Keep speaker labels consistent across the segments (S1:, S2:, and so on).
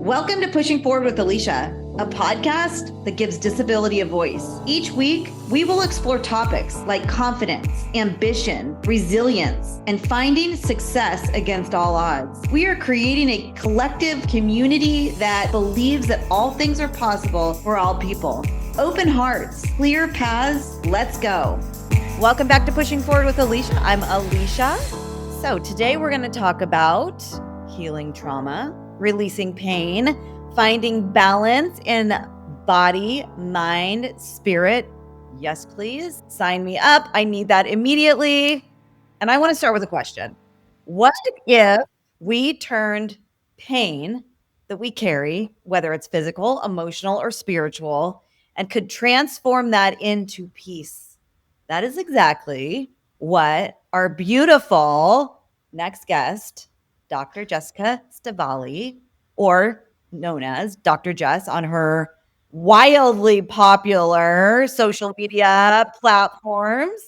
S1: Welcome to Pushing Forward with Alycia, a podcast that gives disability a voice. Each week, we will explore topics like confidence, ambition, resilience, and finding success against all odds. We are creating a collective community that believes that all things are possible for all people. Open hearts, clear paths, let's go. Welcome back to Pushing Forward with Alycia. I'm Alycia. So today we're going to talk about healing trauma, releasing pain, finding balance in body, mind, spirit. Yes, please. Sign me up. I need that immediately. And I want to start with a question. What if we turned pain that we carry, whether it's physical, emotional, or spiritual, and could transform that into peace? That is exactly what our beautiful next guest, Dr. Jessica Stavale, or known as Dr. Jess on her wildly popular social media platforms.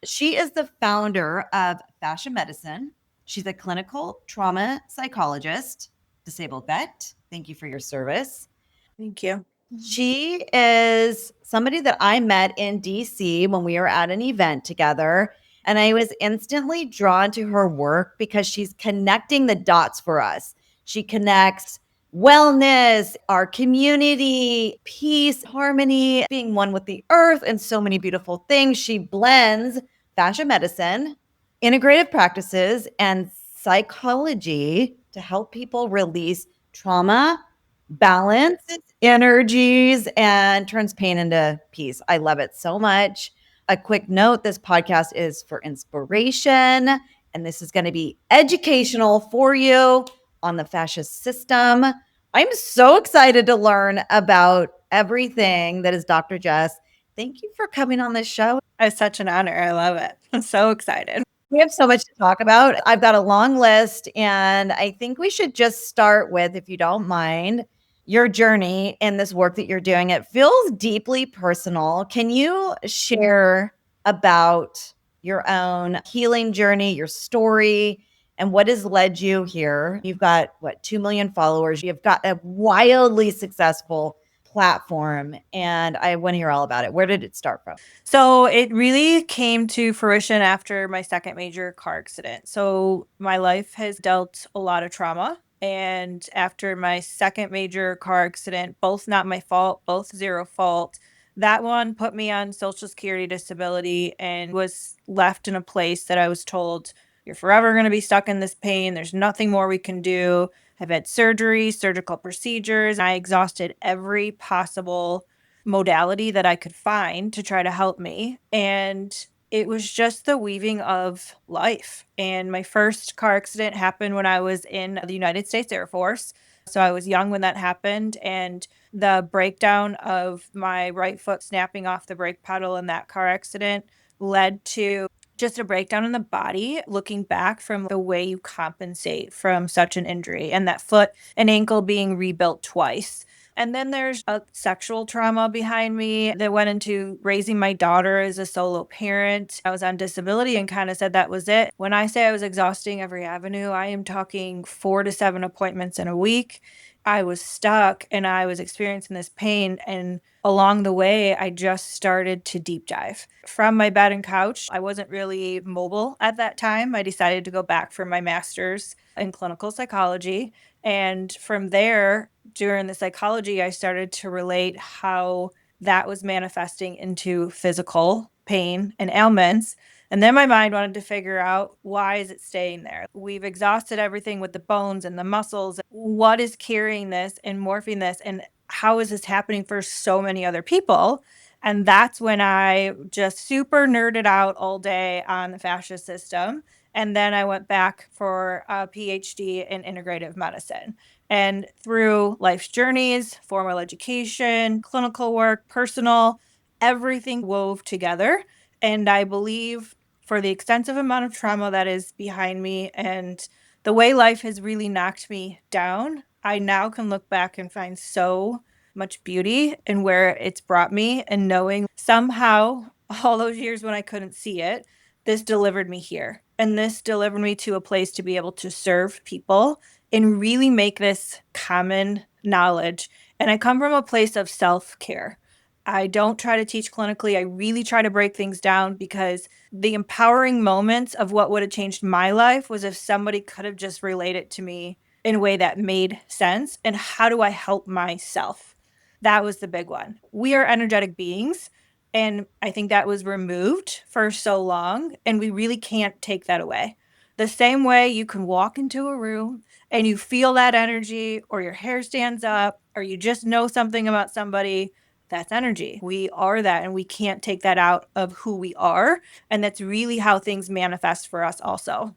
S1: She is the founder of Fascia Medicine. She's a clinical trauma psychologist, disabled vet. Thank you for your service.
S2: Thank you.
S1: She is somebody that I met in DC when we were at an event together. And I was instantly drawn to her work because she's connecting the dots for us. She connects wellness, our community, peace, harmony, being one with the earth, and so many beautiful things. She blends fascia medicine, integrative practices, and psychology to help people release trauma, balance, energies, and turns pain into peace. I love it so much. A quick note, this podcast is for inspiration, and this is going to be educational for you on the fascia system. I'm so excited to learn about everything that is Dr. Jess. Thank you for coming on this show.
S2: It's such an honor. I love it. I'm so excited.
S1: We have so much to talk about. I've got a long list, and I think we should just start with, if you don't mind, your journey in this work that you're doing. It feels deeply personal. Can you share about your own healing journey, your story, and what has led you here? You've got, 2 million followers. You've got a wildly successful platform, and I want to hear all about it. Where did it start from?
S2: So it really came to fruition after my second major car accident. So my life has dealt a lot of trauma. And after my second major car accident, both not my fault, both zero fault, that one put me on Social Security disability and was left in a place that I was told, you're forever going to be stuck in this pain. There's nothing more we can do. I've had surgery, surgical procedures. I exhausted every possible modality that I could find to try to help me. And it was just the weaving of life. And my first car accident happened when I was in the United States Air Force. So I was young when that happened. And the breakdown of my right foot snapping off the brake pedal in that car accident led to just a breakdown in the body, looking back from the way you compensate from such an injury, and that foot and ankle being rebuilt twice. And then there's a sexual trauma behind me that went into raising my daughter as a solo parent. I was on disability and kind of said that was it. When I say I was exhausting every avenue, I am talking 4 to 7 appointments in a week. I was stuck and I was experiencing this pain. And along the way, I just started to deep dive. From my bed and couch, I wasn't really mobile at that time. I decided to go back for my master's in clinical psychology. And from there, during the psychology, I started to relate how that was manifesting into physical pain and ailments. And then my mind wanted to figure out, why is it staying there? We've exhausted everything with the bones and the muscles. What is carrying this and morphing this? And how is this happening for so many other people? And that's when I just super nerded out all day on the fascia system. And then I went back for a PhD in integrative medicine. And through life's journeys, formal education, clinical work, personal, everything wove together. And I believe, for the extensive amount of trauma that is behind me and the way life has really knocked me down, I now can look back and find so much beauty in where it's brought me, and knowing somehow all those years when I couldn't see it, this delivered me here. And this delivered me to a place to be able to serve people and really make this common knowledge. And I come from a place of self-care. I don't try to teach clinically. I really try to break things down because the empowering moments of what would have changed my life was if somebody could have just related to me in a way that made sense. And how do I help myself? That was the big one. We are energetic beings. And I think that was removed for so long. And we really can't take that away. The same way you can walk into a room and you feel that energy, or your hair stands up, or you just know something about somebody, that's energy. We are that, and we can't take that out of who we are. And that's really how things manifest for us also.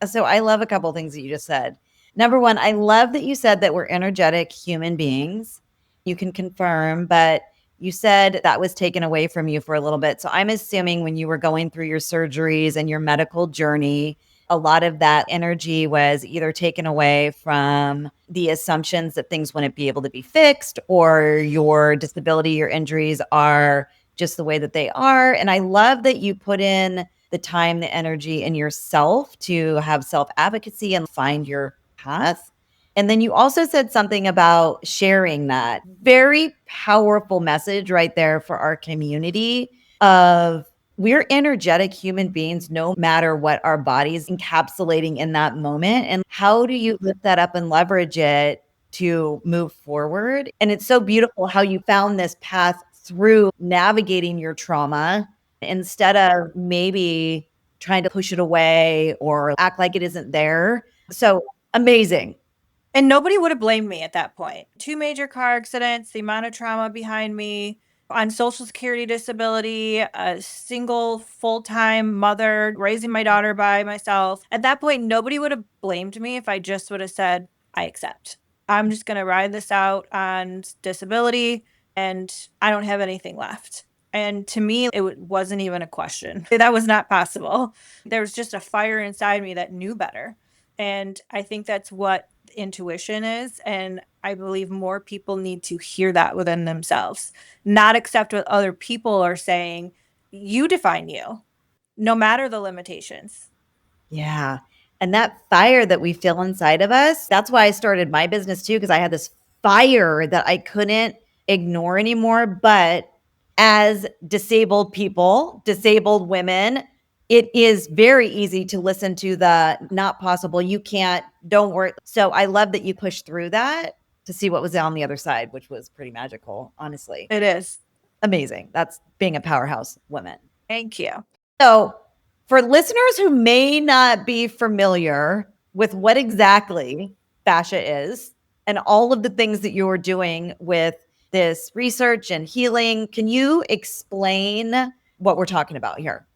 S1: So I love a couple things that you just said. Number one, I love that you said that we're energetic human beings. You can confirm, but you said that was taken away from you for a little bit. So I'm assuming when you were going through your surgeries and your medical journey, a lot of that energy was either taken away from the assumptions that things wouldn't be able to be fixed, or your disability, your injuries are just the way that they are. And I love that you put in the time, the energy in yourself to have self advocacy and find your path. And then you also said something about sharing that very powerful message right there for our community of we're energetic human beings, no matter what our body's encapsulating in that moment. And how do you lift that up and leverage it to move forward? And it's so beautiful how you found this path through navigating your trauma instead of maybe trying to push it away or act like it isn't there. So amazing.
S2: And nobody would have blamed me at that point. 2 major car accidents, the amount of trauma behind me, on Social Security disability, a single full-time mother, raising my daughter by myself. At that point, nobody would have blamed me if I just would have said, I accept. I'm just going to ride this out on disability, and I don't have anything left. And to me, it wasn't even a question. That was not possible. There was just a fire inside me that knew better. And I think that's what intuition is. And I believe more people need to hear that within themselves, not accept what other people are saying. You define you, no matter the limitations.
S1: Yeah. And that fire that we feel inside of us, that's why I started my business too, because I had this fire that I couldn't ignore anymore. But as disabled people, disabled women, it is very easy to listen to the not possible, you can't, don't work. So I love that you pushed through that to see what was on the other side, which was pretty magical, honestly.
S2: It is.
S1: Amazing. That's being a powerhouse woman.
S2: Thank you.
S1: So, for listeners who may not be familiar with what exactly fascia is and all of the things that you're doing with this research and healing, can you explain what we're talking about here?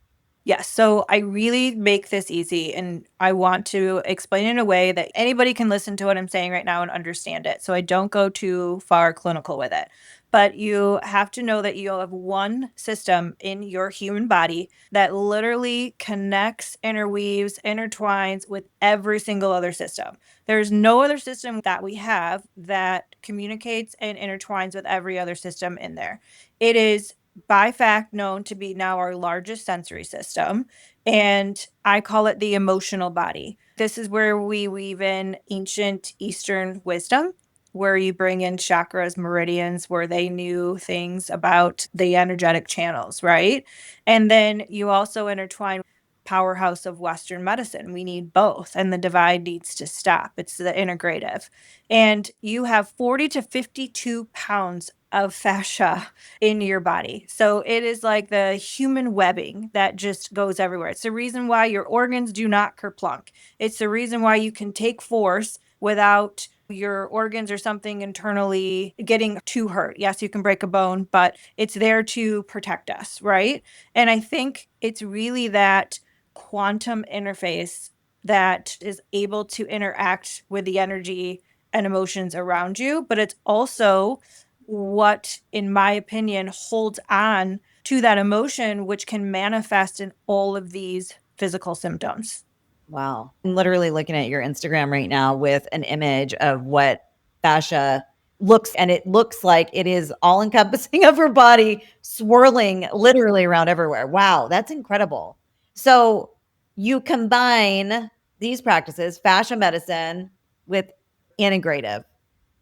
S2: Yes. So I really make this easy, and I want to explain it in a way that anybody can listen to what I'm saying right now and understand it. So I don't go too far clinical with it. But you have to know that you have one system in your human body that literally connects, interweaves, intertwines with every single other system. There's no other system that we have that communicates and intertwines with every other system in there. It is by fact known to be now our largest sensory system, and I call it the emotional body. This is where we weave in ancient Eastern wisdom, where you bring in chakras, meridians, where they knew things about the energetic channels, right? And then you also intertwine powerhouse of Western medicine. We need both, and the divide needs to stop. It's the integrative. And you have 40 to 52 pounds of fascia in your body. So it is like the human webbing that just goes everywhere. It's the reason why your organs do not kerplunk. It's the reason why you can take force without your organs or something internally getting too hurt. Yes, you can break a bone, but it's there to protect us, right? And I think it's really that quantum interface that is able to interact with the energy and emotions around you, but it's also what, in my opinion, holds on to that emotion, which can manifest in all of these physical symptoms.
S1: Wow. I'm literally looking at your Instagram right now with an image of what fascia looks, and it looks like it is all encompassing of her body, swirling literally around everywhere. Wow, that's incredible. So you combine these practices, fascia medicine, with Integrative.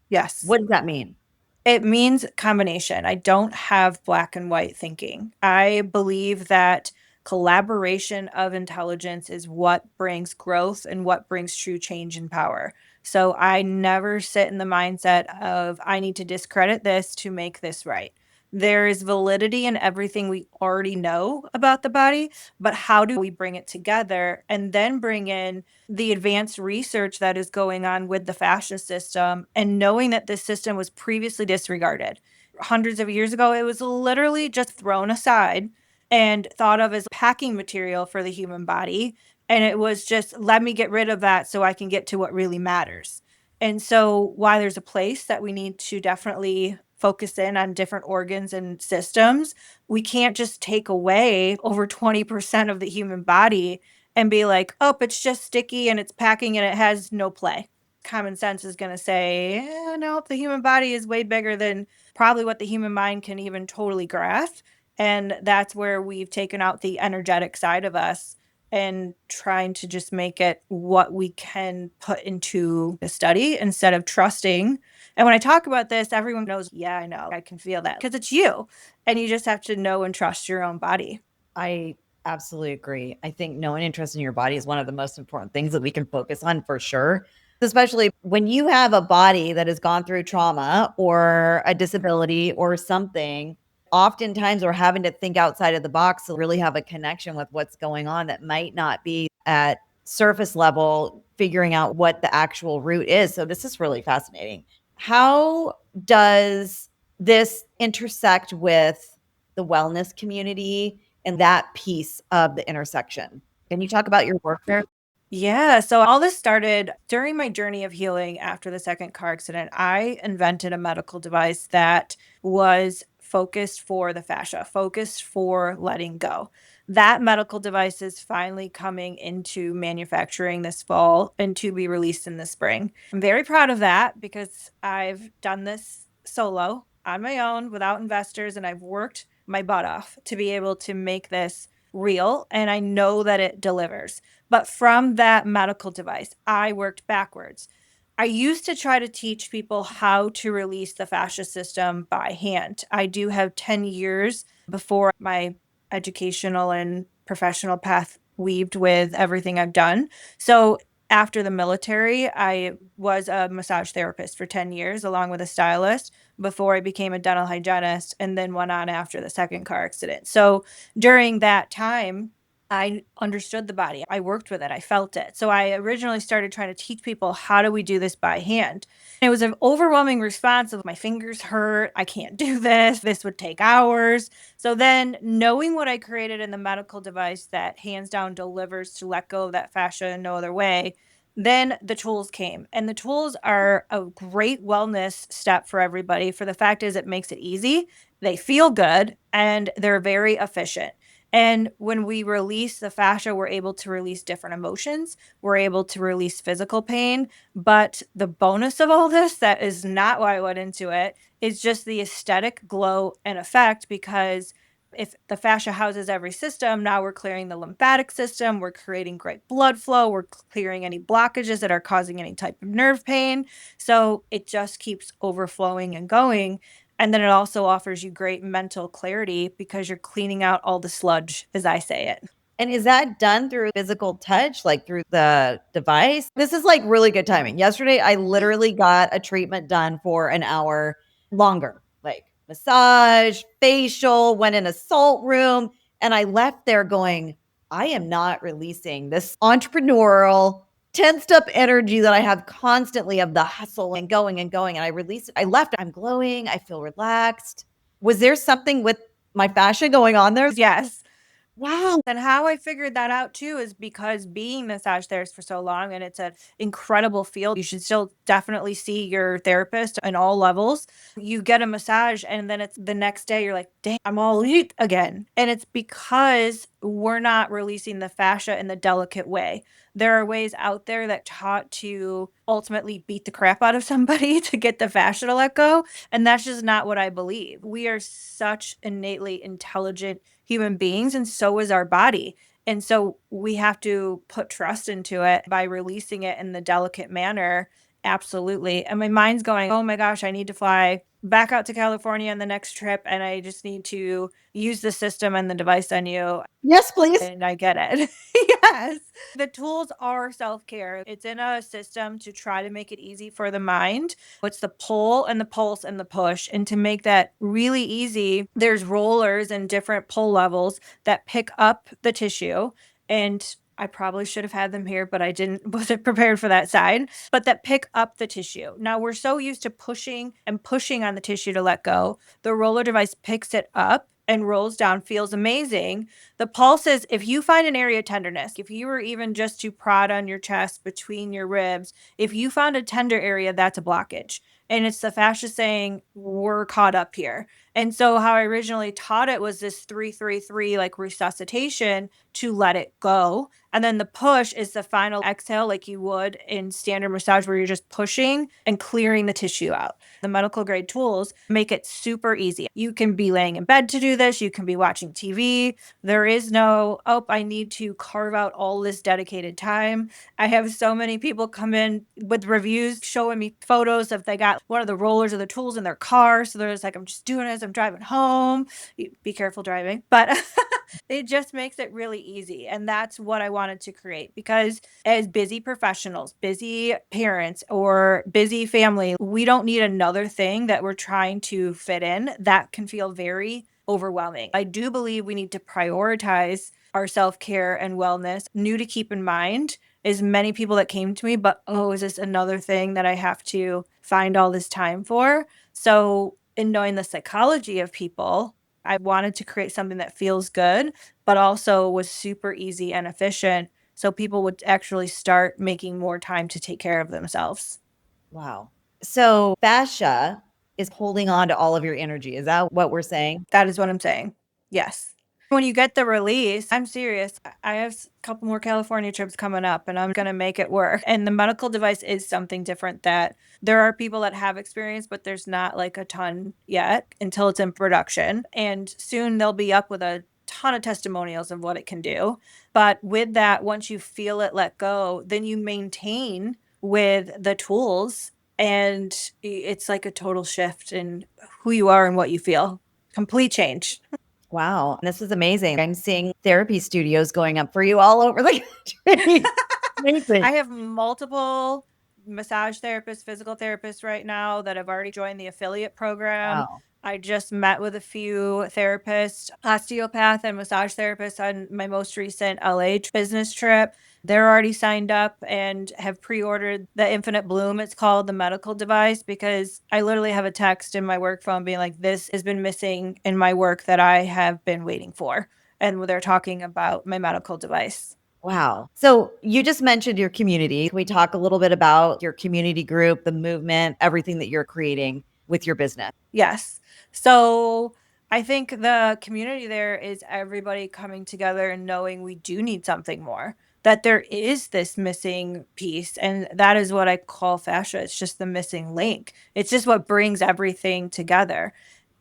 S2: Yes.
S1: What does that mean?
S2: It means combination. I don't have black and white thinking. I believe that collaboration of intelligence is what brings growth and what brings true change and power. So I never sit in the mindset of, I need to discredit this to make this right. There is validity in everything we already know about the body, but how do we bring it together and then bring in the advanced research that is going on with the fascia system and knowing that this system was previously disregarded. Hundreds of years ago, it was literally just thrown aside and thought of as packing material for the human body. And it was just, let me get rid of that so I can get to what really matters. And so, why there's a place that we need to definitely focus in on different organs and systems, we can't just take away over 20% of the human body and be like, "Oh, it's just sticky and it's packing and it has no play." Common sense is gonna say, no, the human body is way bigger than probably what the human mind can even totally grasp." And that's where we've taken out the energetic side of us and trying to just make it what we can put into the study instead of trusting. And when I talk about this, everyone knows, yeah, I know, I can feel that because it's you. And you just have to know and trust your own body.
S1: I absolutely agree. I think knowing and trusting your body is one of the most important things that we can focus on for sure. Especially when you have a body that has gone through trauma or a disability or something, oftentimes we're having to think outside of the box to really have a connection with what's going on that might not be at surface level, figuring out what the actual root is. So, this is really fascinating. How does this intersect with the wellness community and that piece of the intersection? Can you talk about your work there?
S2: Yeah, so all this started during my journey of healing after the second car accident. I invented a medical device that was focused for the fascia, focused for letting go. That medical device is finally coming into manufacturing this fall and to be released in the spring. I'm very proud of that because I've done this solo on my own without investors, and I've worked my butt off to be able to make this real, and I know that it delivers. But from that medical device, I worked backwards. I used to try to teach people how to release the fascia system by hand. I do have 10 years before my educational and professional path weaved with everything I've done. So after the military, I was a massage therapist for 10 years, along with a stylist, before I became a dental hygienist and then went on after the second car accident. So during that time, I understood the body. I worked with it. I felt it. So I originally started trying to teach people, how do we do this by hand? It was an overwhelming response of, my fingers hurt. I can't do this. This would take hours. So then, knowing what I created in the medical device that hands down delivers to let go of that fascia in no other way, then the tools came. And the tools are a great wellness step for everybody. For the fact is, it makes it easy. They feel good and they're very efficient. And when we release the fascia, we're able to release different emotions. We're able to release physical pain. But the bonus of all this, that is not why I went into it, is just the aesthetic glow and effect. Because if the fascia houses every system, now we're clearing the lymphatic system. We're creating great blood flow. We're clearing any blockages that are causing any type of nerve pain. So it just keeps overflowing and going. And then it also offers you great mental clarity because you're cleaning out all the sludge, as I say it.
S1: And is that done through physical touch, like through the device? This is like really good timing. Yesterday, I literally got a treatment done for an hour longer, like massage, facial, went in a salt room, and I left there going, I am not releasing this entrepreneurial, tensed up energy that I have constantly of the hustle and going and going. And I released it. I left, I'm glowing, I feel relaxed. Was there something with my fascia going on there?
S2: Yes.
S1: Wow.
S2: And how I figured that out too is because being massage therapist for so long, and it's an incredible field. You should still definitely see your therapist in all levels. You get a massage and then it's the next day you're like, dang, I'm all eat again. And it's because we're not releasing the fascia in the delicate way. There are ways out there that taught to ultimately beat the crap out of somebody to get the fascia to let go. And that's just not what I believe. We are such innately intelligent human beings, and so is our body. And so we have to put trust into it by releasing it in the delicate manner Absolutely. And my mind's going, oh my gosh, I need to fly back out to California on the next trip. And I just need to use the system and the device on you.
S1: Yes, please.
S2: And I get it. Yes. The tools are self care. It's in a system to try to make it easy for the mind. It's the pull and the pulse and the push. And to make that really easy, there's rollers and different pull levels that pick up the tissue. And I probably should have had them here, but I wasn't prepared for that side, but that pick up the tissue. Now we're so used to pushing and pushing on the tissue to let go. The roller device picks it up and rolls down, feels amazing. The pulse is, if you find an area of tenderness, if you were even just to prod on your chest between your ribs, if you found a tender area, that's a blockage. And it's the fascia saying, we're caught up here. And so how I originally taught it was this 3-3-3 like resuscitation to let it go. And then the push is the final exhale, like you would in standard massage, where you're just pushing and clearing the tissue out. The medical grade tools make it super easy. You can be laying in bed to do this. You can be watching TV. There is no, oh, I need to carve out all this dedicated time. I have so many people come in with reviews showing me photos of they got one of the rollers or the tools in their car. So they're just like, I'm just doing it as I'm driving home. Be careful driving. But it just makes it really easy. And that's what I wanted to create, because as busy professionals, busy parents, or busy family, we don't need another thing that we're trying to fit in. That can feel very overwhelming. I do believe we need to prioritize our self-care and wellness. New to keep in mind is many people that came to me, but oh, is this another thing that I have to find all this time for? So in knowing the psychology of people, I wanted to create something that feels good, but also was super easy and efficient, so people would actually start making more time to take care of themselves.
S1: Wow. So fascia is holding on to all of your energy. Is that what we're saying?
S2: That is what I'm saying. Yes. When you get the release, I'm serious. I have a couple more California trips coming up and I'm going to make it work. And the medical device is something different that there are people that have experience, but there's not like a ton yet until it's in production. And soon they'll be up with a ton of testimonials of what it can do. But with that, once you feel it let go, then you maintain with the tools, and it's like a total shift in who you are and what you feel. Complete change.
S1: Wow. This is amazing. I'm seeing therapy studios going up for you all over the country. Amazing.
S2: I have multiple massage therapists, physical therapists right now that have already joined the affiliate program.
S1: Wow.
S2: I just met with a few therapists, osteopath and massage therapists on my most recent LA business trip. They're already signed up and have pre-ordered the Infinite Bloom, it's called, the medical device, because I literally have a text in my work phone being like, this has been missing in my work that I have been waiting for. And they're talking about my medical device.
S1: Wow. So you just mentioned your community. Can we talk a little bit about your community group, the movement, everything that you're creating with your business?
S2: Yes. So I think the community there is everybody coming together and knowing we do need something more, that there is this missing piece. And that is what I call fascia. It's just the missing link. It's just what brings everything together.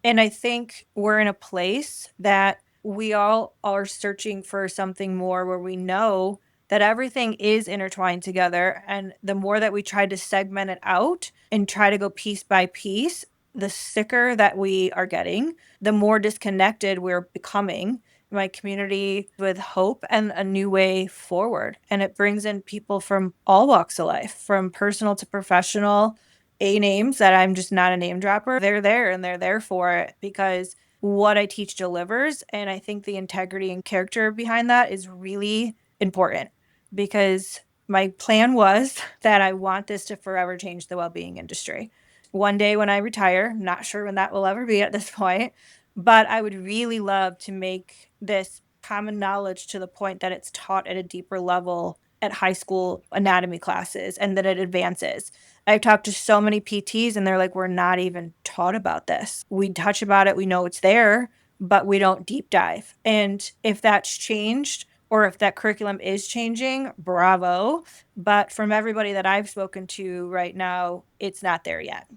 S2: And I think we're in a place that we all are searching for something more, where we know that everything is intertwined together. And the more that we try to segment it out and try to go piece by piece, the sicker that we are getting, the more disconnected we're becoming. My community with hope and a new way forward. And it brings in people from all walks of life, from personal to professional, A names that I'm just not a name dropper. They're there and they're there for it, because what I teach delivers. And I think the integrity and character behind that is really important, because my plan was that I want this to forever change the well-being industry. One day when I retire, not sure when that will ever be at this point, but I would really love to make this common knowledge to the point that it's taught at a deeper level at high school anatomy classes, and that it advances. I've talked to so many PTs and they're like, we're not even taught about this. We touch about it, we know it's there, but we don't deep dive. And if that's changed, or if that curriculum is changing, bravo. But from everybody that I've spoken to right now, it's not there yet.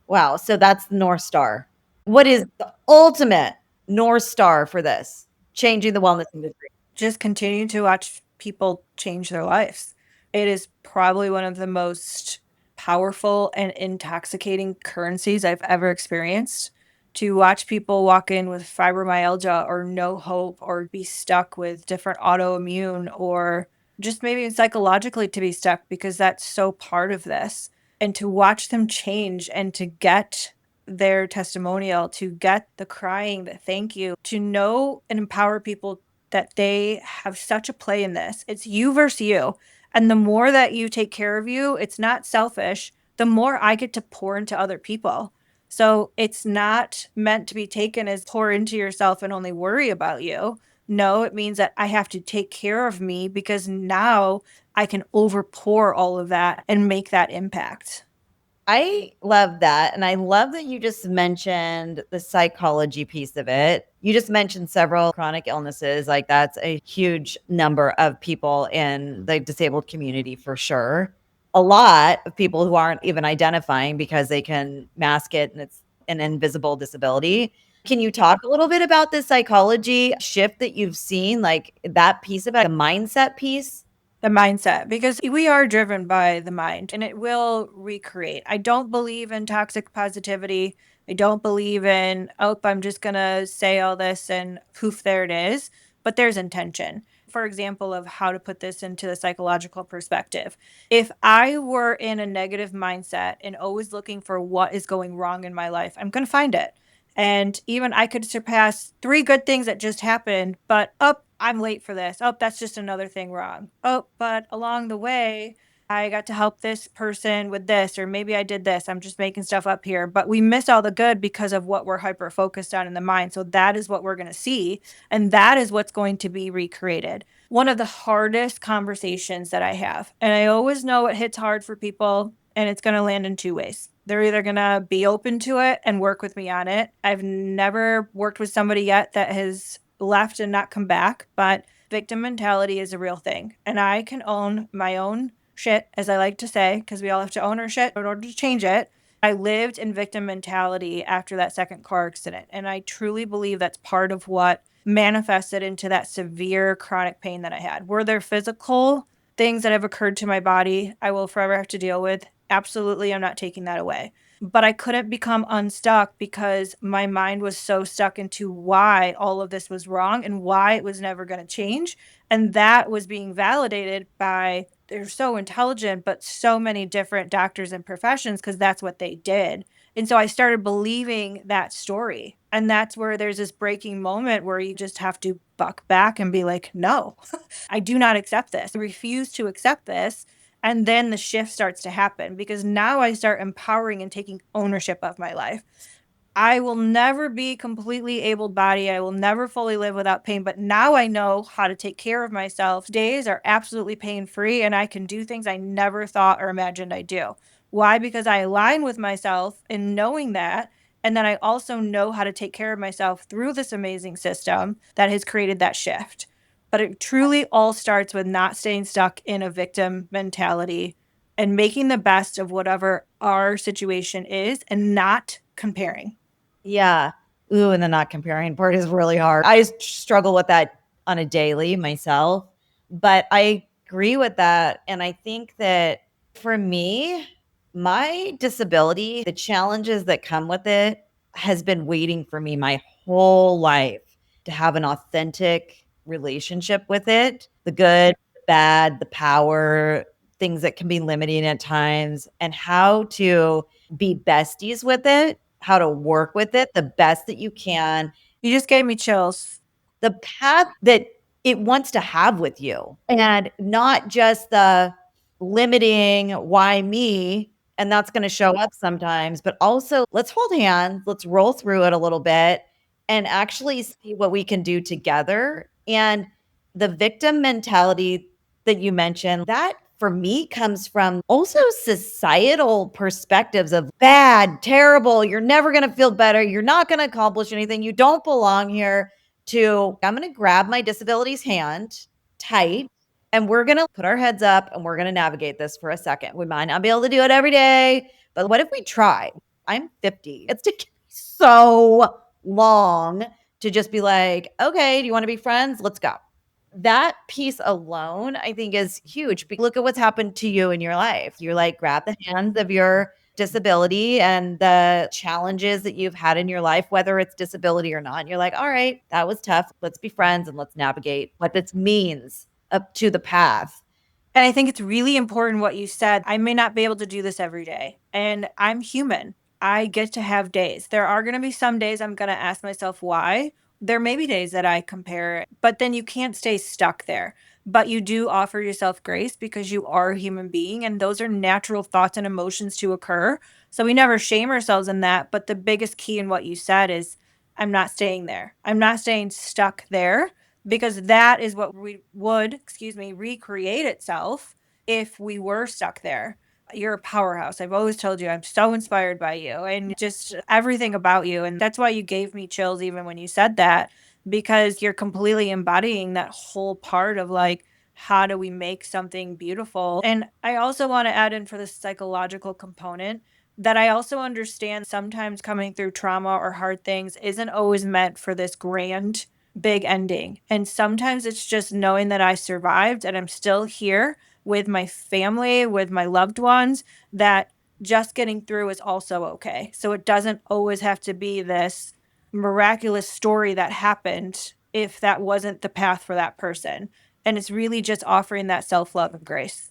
S1: Wow. So that's the North Star. What is the ultimate North Star for this? Changing the wellness industry.
S2: Just continue to watch people change their lives. It is probably one of the most powerful and intoxicating currencies I've ever experienced. To watch people walk in with fibromyalgia or no hope or be stuck with different autoimmune or just maybe psychologically to be stuck because that's so part of this. And to watch them change and to get their testimonial, to get the crying, the thank you, to know and empower people that they have such a play in this. It's you versus you. And the more that you take care of you, it's not selfish, the more I get to pour into other people. So it's not meant to be taken as pour into yourself and only worry about you. No, it means that I have to take care of me because now I can overpour all of that and make that impact.
S1: I love that. And I love that you just mentioned the psychology piece of it. You just mentioned several chronic illnesses. Like, that's a huge number of people in the disabled community for sure. A lot of people who aren't even identifying because they can mask it and it's an invisible disability. Can you talk a little bit about the psychology shift that you've seen, like that piece about the mindset piece?
S2: The mindset, because we are driven by the mind and it will recreate. I don't believe in toxic positivity. I don't believe in, oh, I'm just going to say all this and poof, there it is. But there's intention. For example, of how to put this into the psychological perspective. If I were in a negative mindset and always looking for what is going wrong in my life, I'm going to find it. And even I could surpass 3 good things that just happened, but oh, I'm late for this. Oh, that's just another thing wrong. Oh, but along the way, I got to help this person with this, or maybe I did this. I'm just making stuff up here. But we miss all the good because of what we're hyper focused on in the mind. So that is what we're going to see. And that is what's going to be recreated. One of the hardest conversations that I have, and I always know it hits hard for people, and it's going to land in 2 ways. They're either going to be open to it and work with me on it. I've never worked with somebody yet that has left and not come back, but victim mentality is a real thing. And I can own my own shit, as I like to say, because we all have to own our shit in order to change it. I lived in victim mentality after that second car accident. And I truly believe that's part of what manifested into that severe chronic pain that I had. Were there physical things that have occurred to my body I will forever have to deal with? Absolutely, I'm not taking that away. But I couldn't become unstuck because my mind was so stuck into why all of this was wrong and why it was never going to change. And that was being validated by, they're so intelligent, but so many different doctors and professions because that's what they did. And so I started believing that story. And that's where there's this breaking moment where you just have to buck back and be like, no, I do not accept this. I refuse to accept this. And then the shift starts to happen because now I start empowering and taking ownership of my life. I will never be completely able-bodied. I will never fully live without pain, but now I know how to take care of myself. Days are absolutely pain-free, and I can do things I never thought or imagined I'd do. Why? Because I align with myself in knowing that, and then I also know how to take care of myself through this amazing system that has created that shift. But it truly all starts with not staying stuck in a victim mentality and making the best of whatever our situation is and not comparing.
S1: Yeah. Ooh, and the not comparing part is really hard. I struggle with that on a daily myself, but I agree with that. And I think that for me, my disability, the challenges that come with it, has been waiting for me my whole life to have an authentic relationship with it, the good, the bad, the power, things that can be limiting at times, and how to be besties with it, how to work with it the best that you can,
S2: You just gave me chills.
S1: the path that it wants to have with you, and not just the limiting why me, and that's going to show up sometimes, but also let's hold hands, let's roll through it a little bit and actually see what we can do together. And the victim mentality that you mentioned, that for me comes from also societal perspectives of bad, terrible, you're never going to feel better, you're not going to accomplish anything, you don't belong here, to I'm going to grab my disability's hand tight and we're going to put our heads up and we're going to navigate this for a second. We might not be able to do it every day, but what if we try? I'm 50. It's taken me so long to just be like, okay, do you want to be friends? Let's go. that piece alone, I think, is huge. Look at what's happened to you in your life. You're like, grab the hands of your disability and the challenges that you've had in your life, whether it's disability or not. And you're like, all right, that was tough. Let's be friends and let's navigate what this means up to the path.
S2: And I think it's really important what you said. I may not be able to do this every day, and I'm human. I get to have days. There are going to be some days I'm going to ask myself why. There may be days that I compare, but then you can't stay stuck there. But you do offer yourself grace because you are a human being, and those are natural thoughts and emotions to occur. So we never shame ourselves in that. But the biggest key in what you said is I'm not staying there. I'm not staying stuck there because that is what we would, recreate itself if we were stuck there. You're a powerhouse. I've always told you I'm so inspired by you and just everything about you. And that's why you gave me chills even when you said that, because you're completely embodying that whole part of like, how do we make something beautiful? And I also want to add in for the psychological component that I also understand sometimes coming through trauma or hard things isn't always meant for this grand big ending. And sometimes it's just knowing that I survived and I'm still here with my family, with my loved ones, that just getting through is also okay. So it doesn't always have to be this miraculous story that happened if that wasn't the path for that person. And it's really just offering that self-love and grace.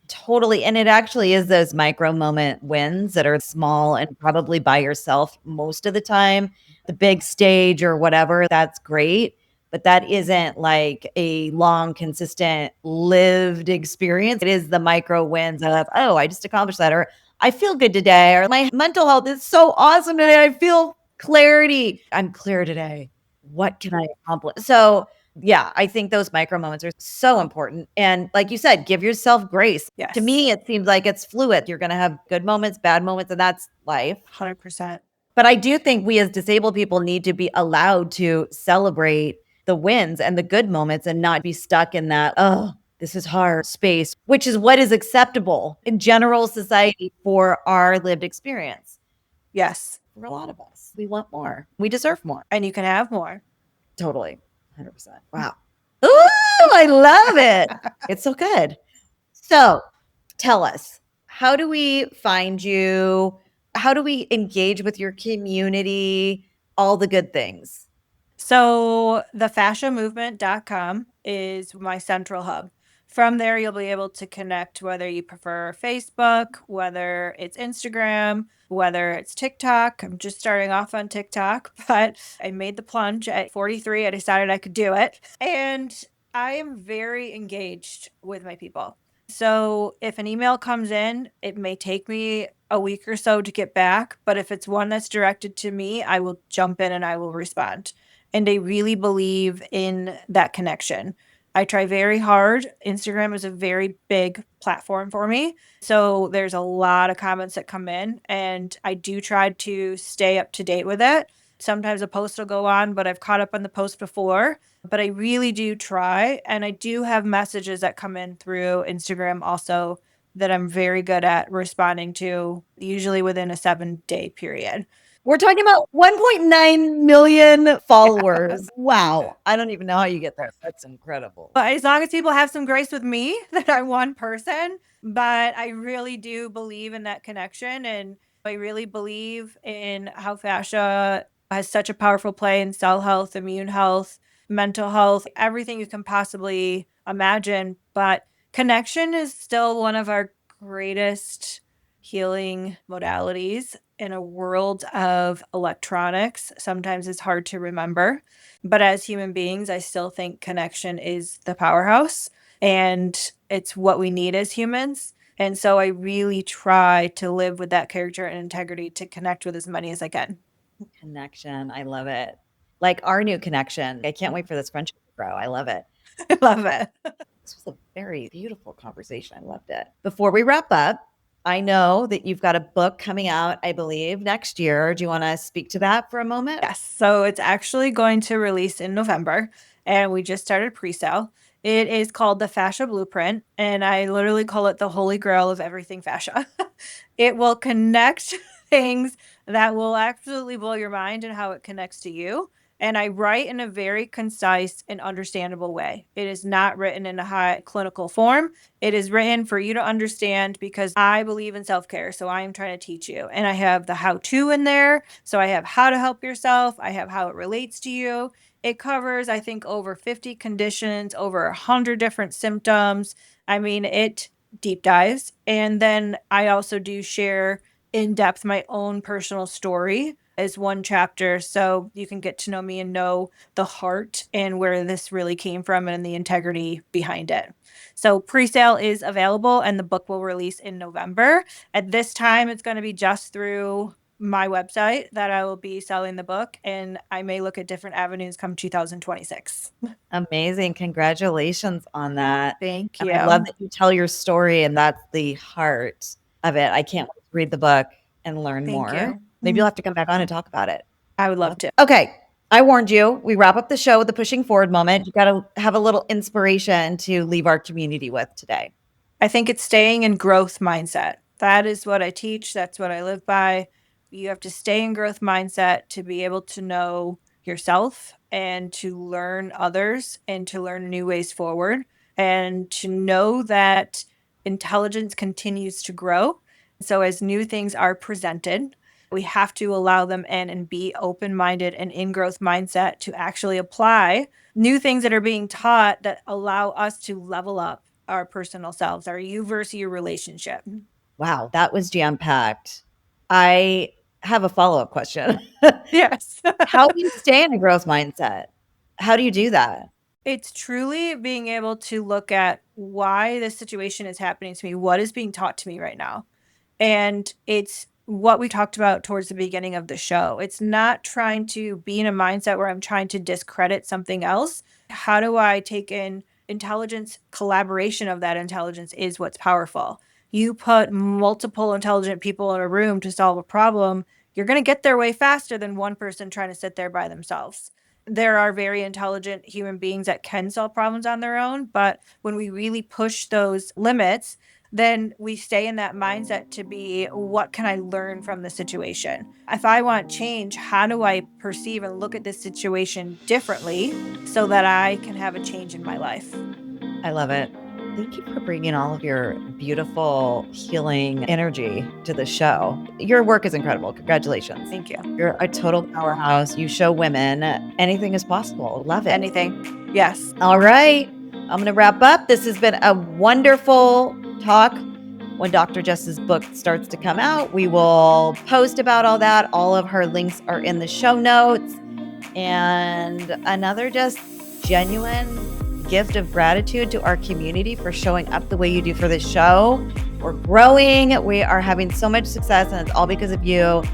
S1: Totally. And it actually is those micro moment wins that are small and probably by yourself most of the time. The big stage or whatever, that's great. But that isn't like a long, consistent, lived experience. It is the micro wins of, oh, I just accomplished that, or I feel good today, or my mental health is so awesome today. I feel clarity. I'm clear today. What can I accomplish? So yeah, I think those micro moments are so important. And like you said, give yourself grace.
S2: Yes.
S1: To me, it seems like it's fluid. You're going to have good moments, bad moments, and that's life.
S2: 100%.
S1: But I do think we as disabled people need to be allowed to celebrate the wins and the good moments and not be stuck in that, oh, this is hard space, which is what is acceptable in general society for our lived experience.
S2: Yes.
S1: For a lot of us, we want more. We deserve more.
S2: And you can have more.
S1: Totally. 100%. Wow. Ooh, I love it. It's so good. So tell us, how do we find you? How do we engage with your community? All the good things.
S2: So the fasciamovement.com is my central hub. From there, you'll be able to connect whether you prefer Facebook, whether it's Instagram, whether it's TikTok. I'm just starting off on TikTok, but I made the plunge at 43. I decided I could do it. And I am very engaged with my people. So if an email comes in, it may take me a week or so to get back, but if it's one that's directed to me, I will jump in and I will respond. And I really believe in that connection. I try very hard. Instagram is a very big platform for me. So there's a lot of comments that come in, and I do try to stay up to date with it. Sometimes a post will go on, but I've caught up on the post before. But I really do try. And I do have messages that come in through Instagram also that I'm very good at responding to, usually within a 7-day period.
S1: We're talking about 1.9 million followers. Wow. I don't even know how you get there. That's incredible.
S2: But as long as people have some grace with me that I'm one person, but I really do believe in that connection. And I really believe in how fascia has such a powerful play in cell health, immune health, mental health, everything you can possibly imagine. But connection is still one of our greatest healing modalities in a world of electronics. Sometimes it's hard to remember. But as human beings, I still think connection is the powerhouse and it's what we need as humans. And so I really try to live with that character and integrity to connect with as many as I can.
S1: Connection. I love it. Like our new connection. I can't wait for this friendship to grow. I love it.
S2: I love it.
S1: This was a very beautiful conversation. I loved it. Before we wrap up, I know that you've got a book coming out, I believe, next year. Do you want to speak to that for a moment?
S2: Yes. So it's actually going to release in November, and we just started pre-sale. It is called the Fascia Blueprint, and I literally call it the holy grail of everything fascia. It will connect things that will absolutely blow your mind and how it connects to you. And I write in a very concise and understandable way. It is not written in a high clinical form. It is written for you to understand because I believe in self-care. So I am trying to teach you. And I have the how-to in there. So I have how to help yourself. I have how it relates to you. It covers, I think, over 50 conditions, over 100 different symptoms. I mean, it deep dives. And then I also do share in depth my own personal story as one chapter, so you can get to know me and know the heart and where this really came from and the integrity behind it. So pre-sale is available and the book will release in November. At this time, it's going to be just through my website that I will be selling the book, and I may look at different avenues come 2026.
S1: Amazing. Congratulations on that.
S2: Thank
S1: And
S2: you.
S1: I love that you tell your story, and that's the heart of it. I can't wait to read the book and learn
S2: Thank
S1: more.
S2: you.
S1: Maybe you'll have to come back on and talk about it.
S2: I would love to.
S1: Okay. I warned you. We wrap up the show with the pushing forward moment. You got to have a little inspiration to leave our community with today.
S2: I think it's staying in growth mindset. That is what I teach. That's what I live by. You have to stay in growth mindset to be able to know yourself and to learn others and to learn new ways forward and to know that intelligence continues to grow. So as new things are presented, we have to allow them in and be open-minded and in growth mindset to actually apply new things that are being taught that allow us to level up our personal selves, our you versus you relationship.
S1: Wow, that was jam-packed. I have a follow-up question.
S2: Yes.
S1: How do you stay in a growth mindset? How do you do that?
S2: It's truly being able to look at why this situation is happening to me. What is being taught to me right now? And it's what we talked about towards the beginning of the show. It's not trying to be in a mindset where I'm trying to discredit something else. How do I take in intelligence? Collaboration of that intelligence is what's powerful. You put multiple intelligent people in a room to solve a problem, you're going to get their way faster than one person trying to sit there by themselves. There are very intelligent human beings that can solve problems on their own, but when we really push those limits, then we stay in that mindset to be, what can I learn from the situation? If I want change, how do I perceive and look at this situation differently so that I can have a change in my life?
S1: I love it. Thank you for bringing all of your beautiful healing energy to the show. Your work is incredible. Congratulations.
S2: Thank you.
S1: You're a total powerhouse. You show women anything is possible. Love it.
S2: Anything. Yes.
S1: All right. I'm going to wrap up. This has been a wonderful talk. When Dr. Jess's book starts to come out, we will post about all that. All of her links are in the show notes. And another just genuine gift of gratitude to our community for showing up the way you do for this show. We're growing. We are having so much success, and it's all because of you.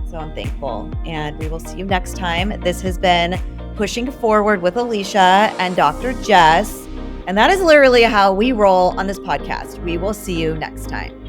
S1: So I'm thankful. And we will see you next time. This has been Pushing Forward with Alycia and Dr. Jess. And that is literally how we roll on this podcast. We will see you next time.